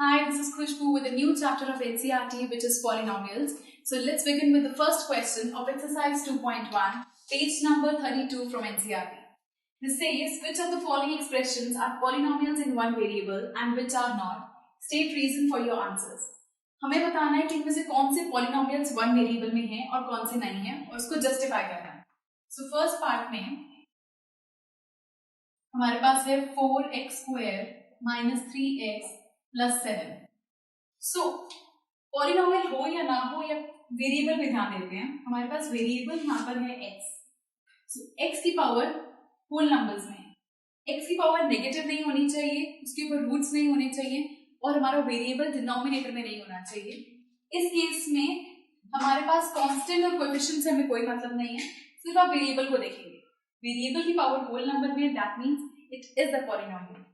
Hi, this is Khushbu with a new chapter of NCERT, which is polynomials. So let's begin with the first question of exercise 2.1, page number 32 from NCERT. This says, which of the following expressions are polynomials in one variable and which are not? State reason for your answers. हमें बताना है कि इनमें से कौन से polynomials one variable में हैं और कौन से नहीं हैं और उसको justify करना है. So first part में हमारे पास है 4x square minus 3x plus 7. So polynomial हो या ना हो या वेरिएबल पे ध्यान देते हैं. हमारे पास वेरिएबल यहाँ पर है x. So x की पावर होल नंबर्स में, x की पावर नेगेटिव नहीं होनी चाहिए, उसके ऊपर रूट्स नहीं होने चाहिए और हमारा वेरिएबल डिनोमिनेटर में नहीं होना चाहिए. इस केस में हमारे पास कांस्टेंट और कोएफिशिएंट से हमें कोई मतलब नहीं है, सिर्फ आप वेरिएबल को देखेंगे. वेरिएबल की पावर होल नंबर में, that means it is the polynomial.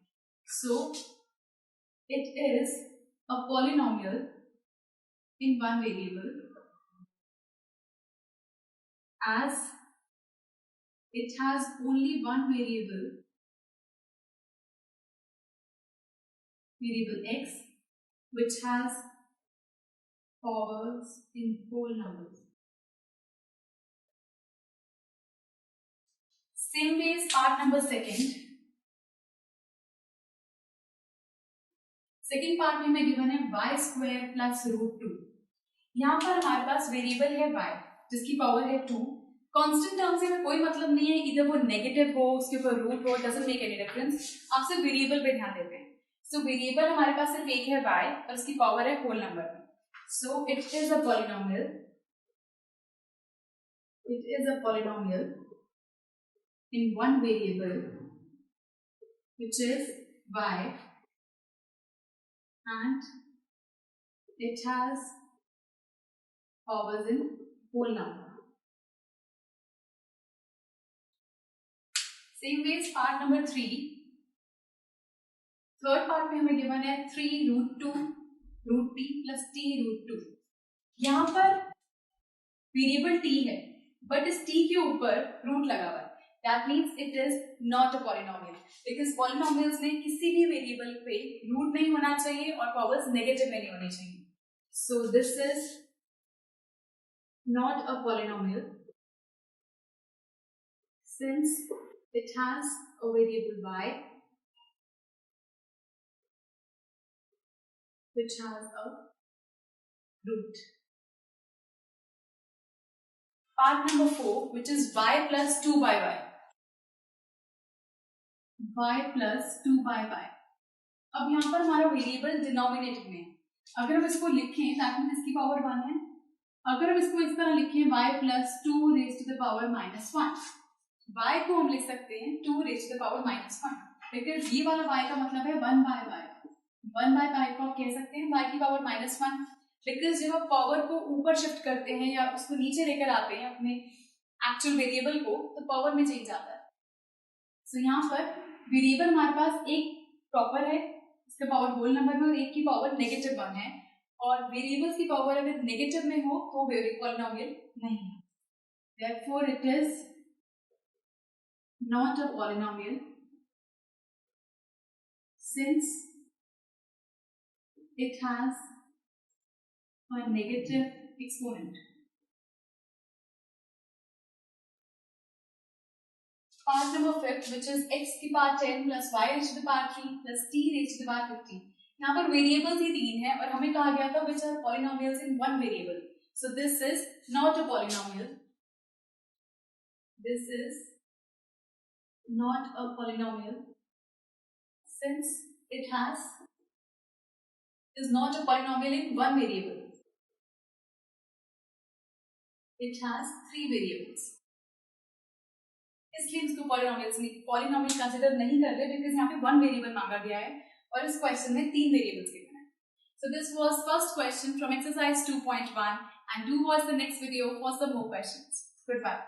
So it is a polynomial in one variable as it has only one variable x, which has powers in whole numbers. Same way as part number second. Second part में हमें given है y square plus root 2. यहाँ पर हमारे पास variable है y जिसकी power है 2. Constant term से हमें कोई मतलब नहीं है, इधर वो नेगेटिव हो, उसके ऊपर रूट हो, डजंट मेक एनी डिफरेंस. आप सिर्फ वेरिएबल पे ध्यान देते हैं. सो वेरिएबल हमारे पास सिर्फ एक है y और उसकी पावर है होल नंबर में. So it is a polynomial. It is a polynomial in one variable which is y and it has powers in whole number. Same way as part number 3. Third part में हमें given है 3 root 2 root t plus t root 2. यहाँ पर variable t है but इस t के ऊपर root लगा हुआ है. That means it is not a polynomial because polynomials में किसी भी वेरिएबल पे रूट नहीं होना चाहिए और पावर्स नेगेटिव में नहीं होनी चाहिए. So this is not a polynomial since it has a variable y which has a root. Part number 4, which is y plus 2 by y. y plus 2 by y. अब यहाँ पर हमारा वेरिएबल डिनोमिनेटर में है. अगर हम इसको लिखें दैट मींस इसकी पावर 1 है. अगर हम इसको इस तरह लिखें y plus 2 raised to the power minus 1. y को हम लिख सकते हैं 2 raised to the power minus 1 because ये वाला y का मतलब है 1 by y. 1 by y को आप कह सकते हैं y की पावर minus 1 बिकॉज जब आप पावर को ऊपर शिफ्ट करते हैं या उसको नीचे लेकर आते हैं अपने एक्चुअल वेरिएबल को तो पावर में चेंज आता है. सो यहाँ पर वेरिएबल हमारे पास एक प्रॉपर है, इसका पावर होल नंबर में और एक की पावर नेगेटिव 1 है और वेरिएबल्स की पावर अगर नेगेटिव में हो तो पॉलिनोमियल नहीं है. Therefore it is not a polynomial since it has a negative exponent. Part number 5, which is x की power 10 plus y raised to the power 3 plus t raised to the power 50. यहाँ पर variables ही 3 है और हमें कहा गया था which are polynomials in one variable. So this is not a polynomial. This is not a polynomial since it is not a polynomial in one variable. It has 3 variables. इसलिए इसको पॉलिनोमियल कंसीडर नहीं कर रहे because यहाँ पे 1 variable मांगा गया है और इस क्वेश्चन में 3 वेरिएबल्स गिवन है. So this was first question from exercise 2.1 and do watch the next video for some more questions. Goodbye.